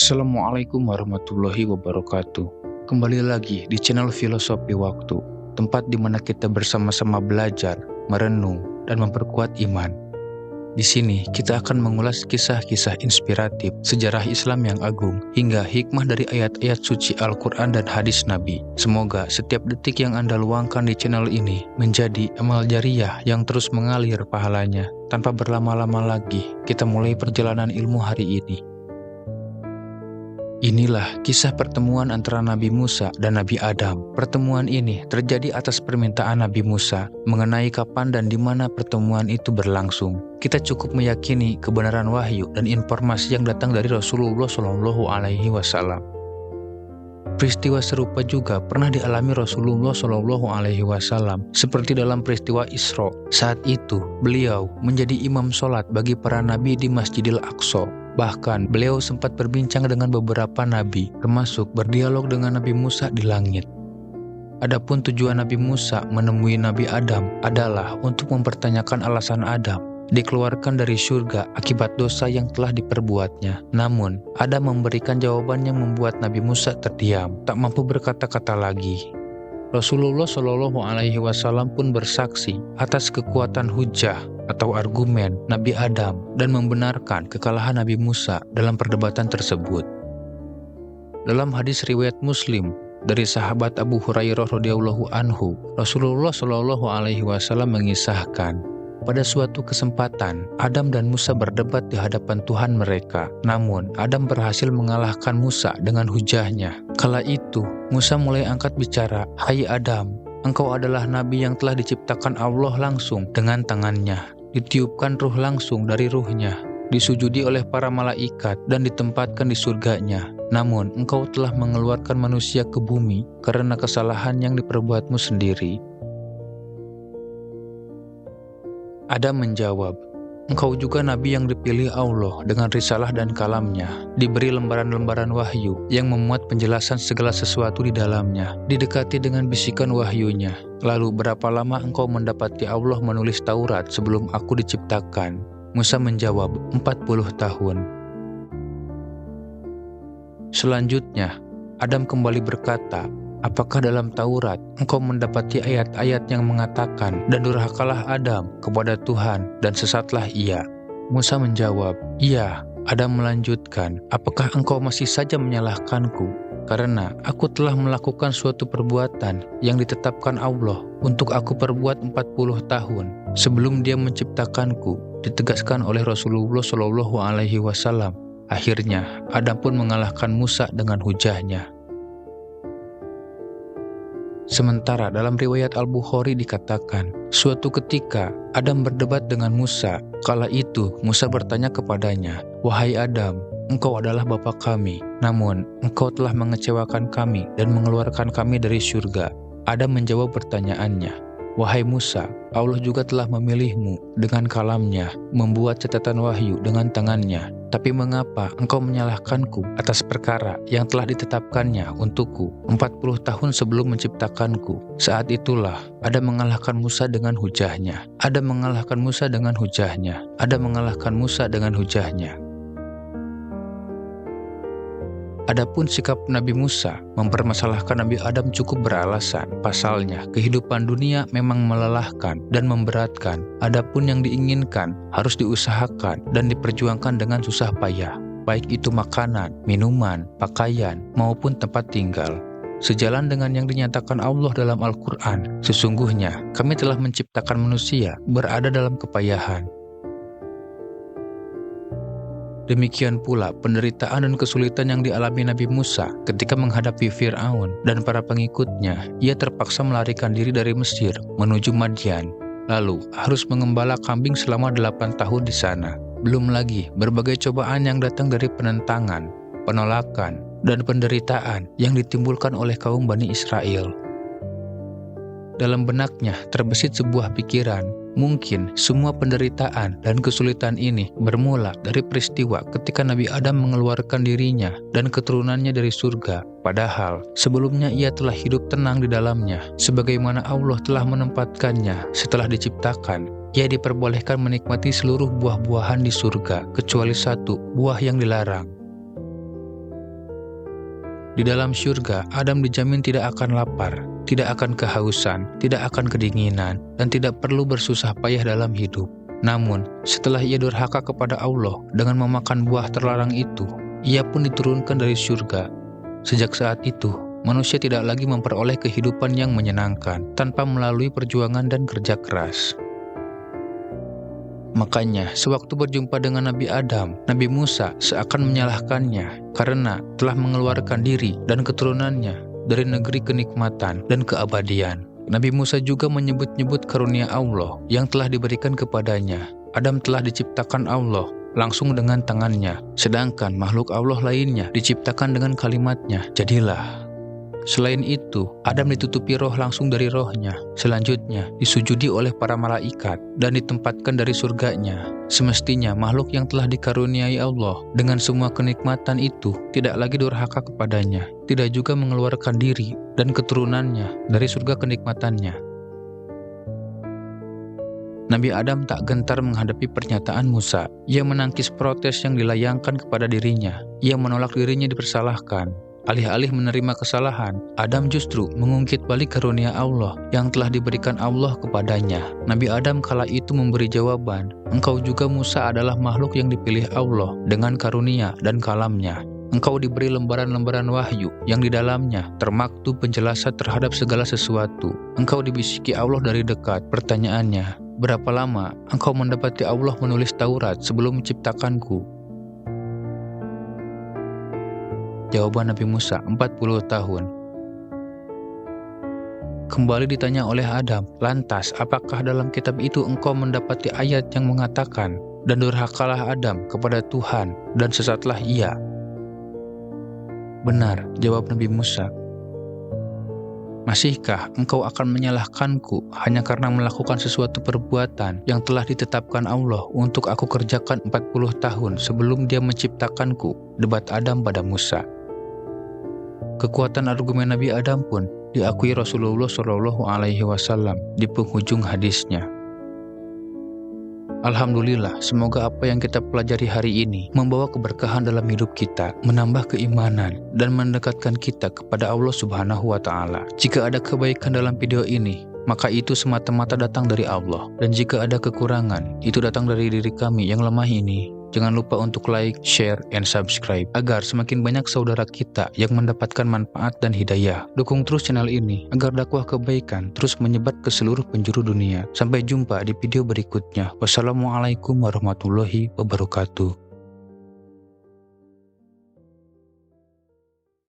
Assalamualaikum warahmatullahi wabarakatuh. Kembali lagi di channel Filosofi Waktu, tempat di mana kita bersama-sama belajar, merenung, dan memperkuat iman. Di sini kita akan mengulas kisah-kisah inspiratif, sejarah Islam yang agung, hingga hikmah dari ayat-ayat suci Al-Quran dan hadis Nabi. Semoga setiap detik yang Anda luangkan di channel ini menjadi amal jariyah yang terus mengalir pahalanya. Tanpa berlama-lama lagi, kita mulai perjalanan ilmu hari ini. Inilah kisah pertemuan antara Nabi Musa dan Nabi Adam. Pertemuan ini terjadi atas permintaan Nabi Musa mengenai kapan dan di mana pertemuan itu berlangsung. Kita cukup meyakini kebenaran wahyu dan informasi yang datang dari Rasulullah SAW. Peristiwa serupa juga pernah dialami Rasulullah SAW, seperti dalam peristiwa Isra. Saat itu, beliau menjadi imam sholat bagi para nabi di Masjidil Aqsa. Bahkan, beliau sempat berbincang dengan beberapa nabi, termasuk berdialog dengan Nabi Musa di langit. Adapun tujuan Nabi Musa menemui Nabi Adam adalah untuk mempertanyakan alasan Adam dikeluarkan dari surga akibat dosa yang telah diperbuatnya. Namun, Adam memberikan jawaban yang membuat Nabi Musa terdiam, tak mampu berkata-kata lagi. Rasulullah SAW pun bersaksi atas kekuatan hujah atau argumen Nabi Adam dan membenarkan kekalahan Nabi Musa dalam perdebatan tersebut. Dalam hadis riwayat Muslim dari sahabat Abu Hurairah radhiyallahu anhu, Rasulullah SAW mengisahkan, pada suatu kesempatan, Adam dan Musa berdebat di hadapan Tuhan mereka. Namun, Adam berhasil mengalahkan Musa dengan hujahnya. Kala itu, Musa mulai angkat bicara, "Hai Adam, engkau adalah nabi yang telah diciptakan Allah langsung dengan tangannya. Ditiupkan ruh langsung dari ruhnya, disujudi oleh para malaikat dan ditempatkan di surganya. Namun, engkau telah mengeluarkan manusia ke bumi karena kesalahan yang diperbuatmu sendiri." Adam menjawab, "Engkau juga nabi yang dipilih Allah dengan risalah dan kalamnya, diberi lembaran-lembaran wahyu yang memuat penjelasan segala sesuatu di dalamnya, didekati dengan bisikan wahyunya. Lalu berapa lama engkau mendapati Allah menulis Taurat sebelum aku diciptakan?" Musa menjawab, 40 tahun. Selanjutnya, Adam kembali berkata, "Apakah dalam Taurat engkau mendapati ayat-ayat yang mengatakan, 'Dan durhakalah Adam kepada Tuhan dan sesatlah ia'?" Musa menjawab, "Iya." Adam melanjutkan, "Apakah engkau masih saja menyalahkanku? Karena aku telah melakukan suatu perbuatan yang ditetapkan Allah untuk aku perbuat 40 tahun sebelum Dia menciptakanku," ditegaskan oleh Rasulullah SAW. Akhirnya, Adam pun mengalahkan Musa dengan hujahnya. Sementara dalam riwayat Al-Bukhari dikatakan, suatu ketika Adam berdebat dengan Musa. Kala itu Musa bertanya kepadanya, "Wahai Adam, engkau adalah bapa kami, namun engkau telah mengecewakan kami dan mengeluarkan kami dari surga." Adam menjawab pertanyaannya, "Wahai Musa, Allah juga telah memilihmu dengan kalamnya, membuat catatan wahyu dengan tangannya. Tapi mengapa engkau menyalahkanku atas perkara yang telah ditetapkannya untukku 40 tahun sebelum menciptakanku?" Saat itulah Adam mengalahkan Musa dengan hujahnya. Adam mengalahkan Musa dengan hujahnya. Adam mengalahkan Musa dengan hujahnya. Adapun sikap Nabi Musa mempermasalahkan Nabi Adam cukup beralasan. Pasalnya, kehidupan dunia memang melelahkan dan memberatkan. Adapun yang diinginkan harus diusahakan dan diperjuangkan dengan susah payah, baik itu makanan, minuman, pakaian, maupun tempat tinggal. Sejalan dengan yang dinyatakan Allah dalam Al-Quran, sesungguhnya kami telah menciptakan manusia berada dalam kepayahan. Demikian pula penderitaan dan kesulitan yang dialami Nabi Musa ketika menghadapi Fir'aun dan para pengikutnya. Ia terpaksa melarikan diri dari Mesir menuju Madian, lalu harus mengembala kambing selama 8 tahun di sana. Belum lagi berbagai cobaan yang datang dari penentangan, penolakan, dan penderitaan yang ditimbulkan oleh kaum Bani Israel. Dalam benaknya terbesit sebuah pikiran, mungkin semua penderitaan dan kesulitan ini bermula dari peristiwa ketika Nabi Adam mengeluarkan dirinya dan keturunannya dari surga. Padahal sebelumnya ia telah hidup tenang di dalamnya, sebagaimana Allah telah menempatkannya setelah diciptakan. Ia diperbolehkan menikmati seluruh buah-buahan di surga, kecuali satu buah yang dilarang. Di dalam syurga, Adam dijamin tidak akan lapar, tidak akan kehausan, tidak akan kedinginan, dan tidak perlu bersusah payah dalam hidup. Namun, setelah ia durhaka kepada Allah dengan memakan buah terlarang itu, ia pun diturunkan dari syurga. Sejak saat itu, manusia tidak lagi memperoleh kehidupan yang menyenangkan tanpa melalui perjuangan dan kerja keras. Makanya, sewaktu berjumpa dengan Nabi Adam, Nabi Musa seakan menyalahkannya karena telah mengeluarkan diri dan keturunannya dari negeri kenikmatan dan keabadian. Nabi Musa juga menyebut-nyebut karunia Allah yang telah diberikan kepadanya. Adam telah diciptakan Allah langsung dengan tangannya, sedangkan makhluk Allah lainnya diciptakan dengan kalimatnya, jadilah. Selain itu, Adam ditutupi roh langsung dari rohnya. Selanjutnya, disujudi oleh para malaikat dan ditempatkan dari surganya. Semestinya makhluk yang telah dikaruniai Allah dengan semua kenikmatan itu tidak lagi durhaka kepadanya, tidak juga mengeluarkan diri dan keturunannya dari surga kenikmatannya. Nabi Adam tak gentar menghadapi pernyataan Musa. Ia menangkis protes yang dilayangkan kepada dirinya. Ia menolak dirinya dipersalahkan. Alih-alih menerima kesalahan, Adam justru mengungkit balik karunia Allah yang telah diberikan Allah kepadanya. Nabi Adam kala itu memberi jawaban, "Engkau juga Musa adalah makhluk yang dipilih Allah dengan karunia dan kalamnya. Engkau diberi lembaran-lembaran wahyu yang di dalamnya termaktub penjelasan terhadap segala sesuatu. Engkau dibisiki Allah dari dekat." Pertanyaannya, berapa lama engkau mendapati Allah menulis Taurat sebelum menciptakanku? Jawaban Nabi Musa, 40 tahun. Kembali ditanya oleh Adam, "Lantas, apakah dalam kitab itu engkau mendapati ayat yang mengatakan, 'Dan durhakalah Adam kepada Tuhan, dan sesatlah ia'?" "Benar," jawab Nabi Musa. "Masihkah engkau akan menyalahkanku hanya karena melakukan sesuatu perbuatan yang telah ditetapkan Allah untuk aku kerjakan 40 tahun sebelum Dia menciptakanku?" Debat Adam pada Musa. Kekuatan argumen Nabi Adam pun diakui Rasulullah SAW di penghujung hadisnya. Alhamdulillah, semoga apa yang kita pelajari hari ini membawa keberkahan dalam hidup kita, menambah keimanan, dan mendekatkan kita kepada Allah Subhanahu wa Ta'ala. Jika ada kebaikan dalam video ini, maka itu semata-mata datang dari Allah. Dan jika ada kekurangan, itu datang dari diri kami yang lemah ini. Jangan lupa untuk like, share, and subscribe agar semakin banyak saudara kita yang mendapatkan manfaat dan hidayah. Dukung terus channel ini agar dakwah kebaikan terus menyebar ke seluruh penjuru dunia. Sampai jumpa di video berikutnya. Wassalamualaikum warahmatullahi wabarakatuh.